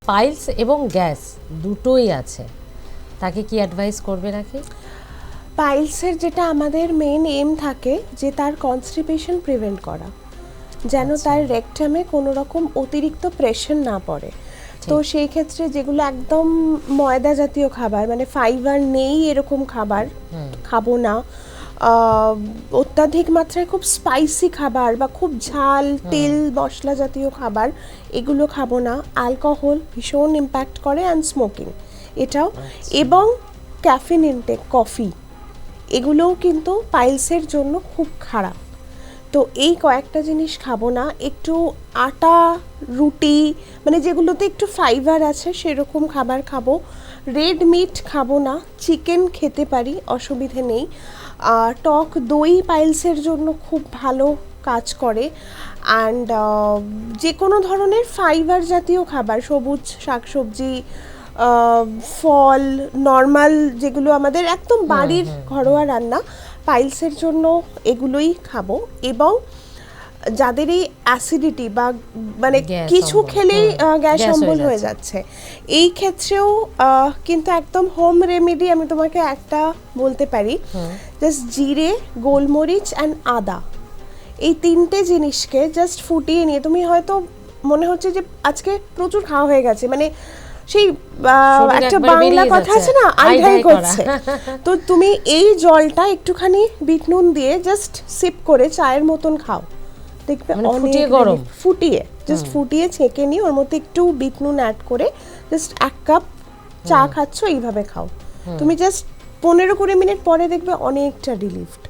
Piles এবং gas দুটোই আছে, তাকে কি অ্যাডভাইস করবে নাকি? পাইলসের যেটা আমাদের মেইন এম থাকে যে তার কনস্টিপেশন প্রিভেন্ট করা, যেন তার রেকটামে কোনো রকম অতিরিক্ত প্রেশার না পড়ে। তো সেই ক্ষেত্রে যেগুলো একদম ময়দা জাতীয় খাবার, মানে ফাইবার নেই এরকম খাবার খাবো না। অত্যাধিক মাত্রায় খুব স্পাইসি খাবার বা খুব ঝাল তেল মশলা জাতীয় খাবার এগুলো খাবো না। অ্যালকোহল ভীষণ ইম্প্যাক্ট করে, অ্যান্ড স্মোকিং এটাও, এবং ক্যাফিন ইনটেক, কফি, এগুলোও কিন্তু পাইলসের জন্য খুব খারাপ। তো এই কয়েকটা জিনিস খাবো না। একটু আটা রুটি, মানে যেগুলোতে একটু ফাইবার আছে সেরকম খাবার খাবো। রেড মিট খাবো না, চিকেন খেতে পারি, অসুবিধে নেই। টক দই পাইলসের জন্য খুব ভালো কাজ করে। অ্যান্ড যে কোনো ধরনের ফাইবার জাতীয় খাবার, সবুজ শাকসবজি, ফল, নর্মাল যেগুলো আমাদের একদম বাড়ির ঘরোয়া রান্না, পাইলসের জন্য এগুলোই খাবো। এবং যাদের এই অ্যাসিডিটি বা মানে কিছু খেলেই গ্যাস অম্বল হয়ে যাচ্ছে, এই ক্ষেত্রেও কিন্তু একদম হোম রেমেডি আমি তোমাকে একটা বলতে পারি। জাস্ট জিরে, গোলমরিচ অ্যান্ড আদা, এই তিনটে জিনিসকে জাস্ট ফুটিয়ে নিয়ে, তুমি হয়তো মনে হচ্ছে যে আজকে প্রচুর খাওয়া হয়ে গেছে, মানে সেই একটা বাংলা কথা আছে না, আইঢাই করছে, তো তুমি এই জলটা একটুখানি বিট নুন দিয়ে জাস্ট সিপ করে চায়ের মতন খাও, দেখবে ফুটিয়ে গরম ফুটিয়ে জাস্ট ফুটিয়ে ছেঁকে নিয়ে ওর মধ্যে একটু বিট নুন অ্যাড করে জাস্ট 1 কাপ চা খাচ্ছ, এইভাবে খাও। তুমি জাস্ট 15-20 মিনিট পরে দেখবে অনেকটা রিলিফড।